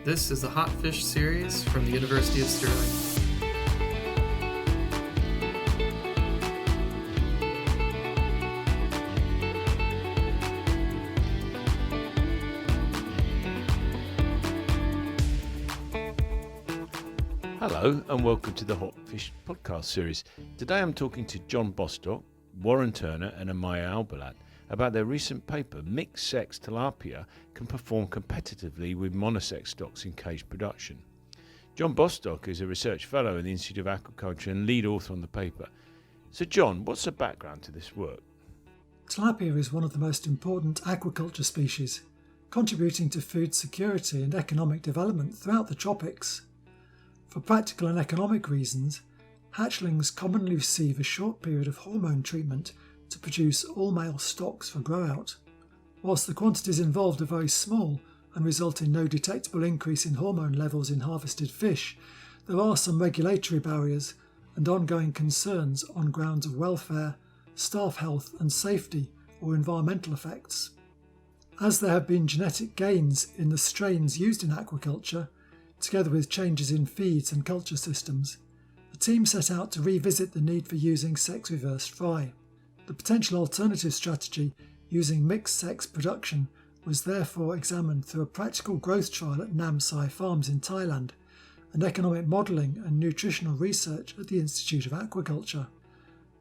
This is the HotFish series from the University of Stirling. Hello and welcome to the HotFish Podcast series. Today I'm talking to John Bostock, Warren Turner and Amaya Albalat about their recent paper, Mixed-Sex Tilapia Can Perform Competitively with Monosex Stocks in Cage Production. John Bostock is a research fellow in the Institute of Aquaculture and lead author on the paper. So John, what's the background to this work? Tilapia is one of the most important aquaculture species, contributing to food security and economic development throughout the tropics. For practical and economic reasons, hatchlings commonly receive a short period of hormone treatment to produce all-male stocks for grow-out. Whilst the quantities involved are very small and result in no detectable increase in hormone levels in harvested fish, there are some regulatory barriers and ongoing concerns on grounds of welfare, staff health and safety or environmental effects. As there have been genetic gains in the strains used in aquaculture, together with changes in feeds and culture systems, the team set out to revisit the need for using sex-reversed fry. The potential alternative strategy using mixed-sex production was therefore examined through a practical growth trial at Namsai Farms in Thailand and economic modelling and nutritional research at the Institute of Aquaculture.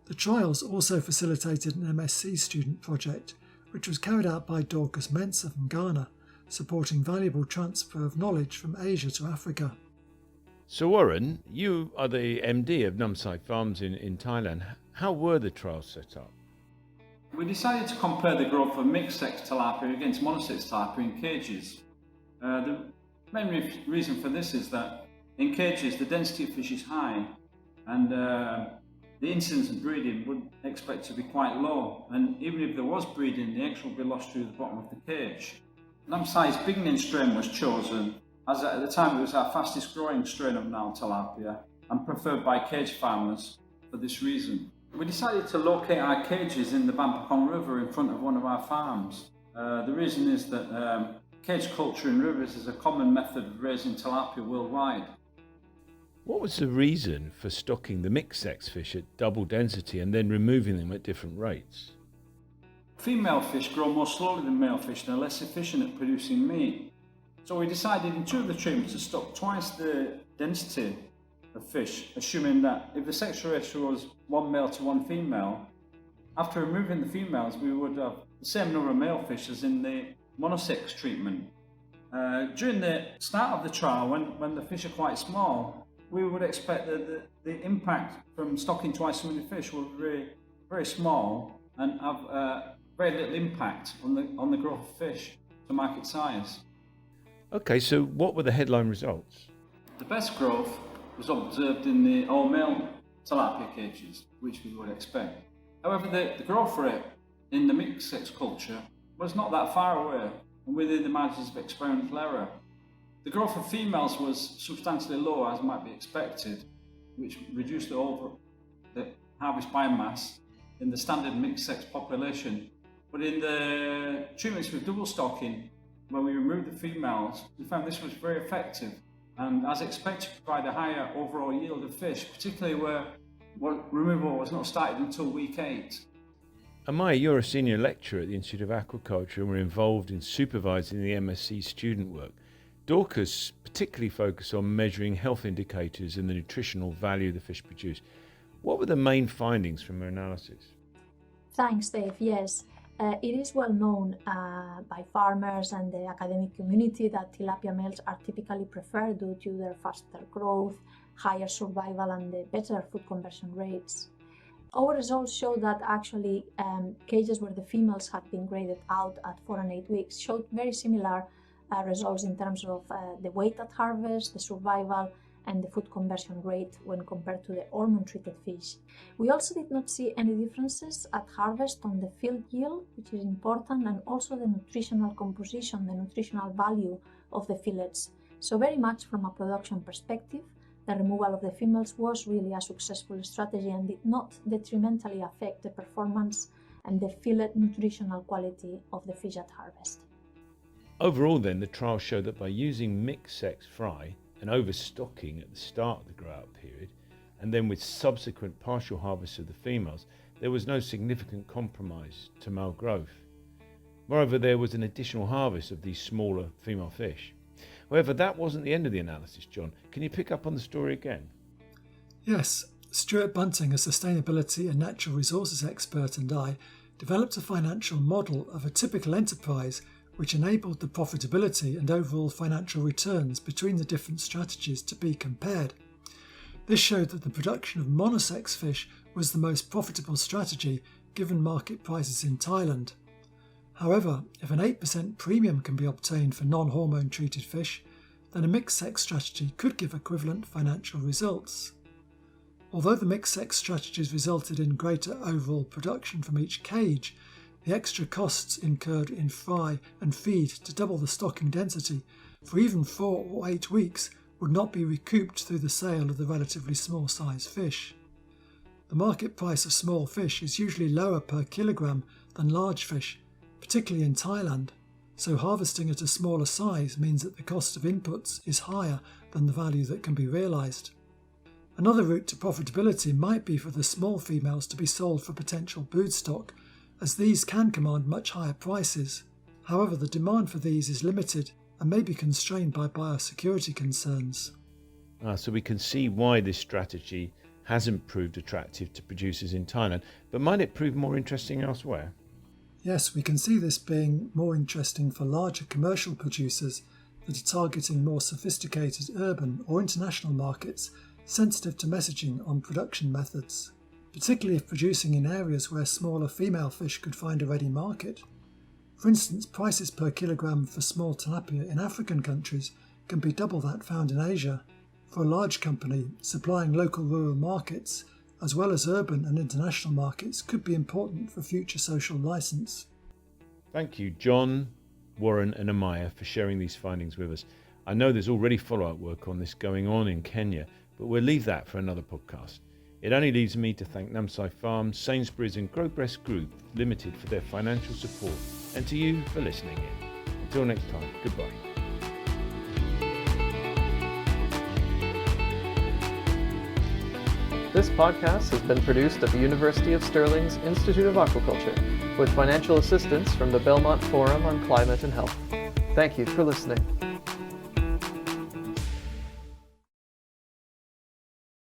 The trials also facilitated an MSc student project, which was carried out by Dorcas Mensah from Ghana, supporting valuable transfer of knowledge from Asia to Africa. So Warren, you are the MD of Namsai Farms in Thailand. How were the trials set up? We decided to compare the growth of mixed-sex tilapia against monosex tilapia in cages. The main reason for this is that in cages the density of fish is high and the incidence of breeding would expect to be quite low, and even if there was breeding, the eggs would be lost through the bottom of the cage. Namsai's beginning strain was chosen as at the time it was our fastest growing strain of Nile tilapia and preferred by cage farmers for this reason. We decided to locate our cages in the Bampakong River in front of one of our farms. The reason is that cage culture in rivers is a common method of raising tilapia worldwide. What was the reason for stocking the mixed-sex fish at double density and then removing them at different rates? Female fish grow more slowly than male fish and are less efficient at producing meat. So we decided in two of the treatments to stock twice the density of fish, assuming that if the sex ratio was one male to one female, after removing the females we would have the same number of male fish as in the monosex treatment. During the start of the trial, when the fish are quite small, we would expect that the impact from stocking twice so many fish will be very, very small and have very little impact on the growth of fish to market size. Okay, so what were the headline results? The best growth was observed in the all-male tilapia cages, which we would expect. However, the growth rate in the mixed-sex culture was not that far away and within the margins of experimental error. The growth of females was substantially lower, as might be expected, which reduced the harvest biomass in the standard mixed-sex population. But in the treatments with double stocking, when we removed the females, we found this was very effective and, as expected, provide a higher overall yield of fish, particularly where removal was not started until week 8. Amaya, you're a senior lecturer at the Institute of Aquaculture and were involved in supervising the MSc student work. Dorcas particularly focused on measuring health indicators and the nutritional value the fish produce. What were the main findings from her analysis? Thanks, Dave. Yes. It is well known by farmers and the academic community that tilapia males are typically preferred due to their faster growth, higher survival and the better food conversion rates. Our results show that actually cages where the females had been graded out at 4 and 8 weeks showed very similar results in terms of the weight at harvest, the survival and the food conversion rate when compared to the hormone-treated fish. We also did not see any differences at harvest on the field yield, which is important, and also the nutritional composition, the nutritional value of the fillets. So very much from a production perspective, the removal of the females was really a successful strategy and did not detrimentally affect the performance and the fillet nutritional quality of the fish at harvest. Overall then, the trial showed that by using mixed sex fry and overstocking at the start of the grow-out period, and then with subsequent partial harvest of the females, there was no significant compromise to male growth. Moreover, there was an additional harvest of these smaller female fish. However, that wasn't the end of the analysis, John. Can you pick up on the story again? Yes, Stuart Bunting, a sustainability and natural resources expert, and I developed a financial model of a typical enterprise which enabled the profitability and overall financial returns between the different strategies to be compared. This showed that the production of monosex fish was the most profitable strategy given market prices in Thailand. However, if an 8% premium can be obtained for non-hormone treated fish, then a mixed-sex strategy could give equivalent financial results. Although the mixed-sex strategies resulted in greater overall production from each cage, the extra costs incurred in fry and feed to double the stocking density for even 4 or 8 weeks would not be recouped through the sale of the relatively small size fish. The market price of small fish is usually lower per kilogram than large fish, particularly in Thailand, so harvesting at a smaller size means that the cost of inputs is higher than the value that can be realised. Another route to profitability might be for the small females to be sold for potential broodstock, as these can command much higher prices. However, the demand for these is limited and may be constrained by biosecurity concerns. So we can see why this strategy hasn't proved attractive to producers in Thailand, but might it prove more interesting elsewhere? Yes, we can see this being more interesting for larger commercial producers that are targeting more sophisticated urban or international markets sensitive to messaging on production methods, particularly if producing in areas where smaller female fish could find a ready market. For instance, prices per kilogram for small tilapia in African countries can be double that found in Asia. For a large company, supplying local rural markets as well as urban and international markets could be important for future social licence. Thank you, John, Warren and Amaya, for sharing these findings with us. I know there's already follow-up work on this going on in Kenya, but we'll leave that for another podcast. It only leaves me to thank Namsai Farm, Sainsbury's and Growbreast Group Limited for their financial support, and to you for listening in. Until next time, goodbye. This podcast has been produced at the University of Stirling's Institute of Aquaculture, with financial assistance from the Belmont Forum on Climate and Health. Thank you for listening.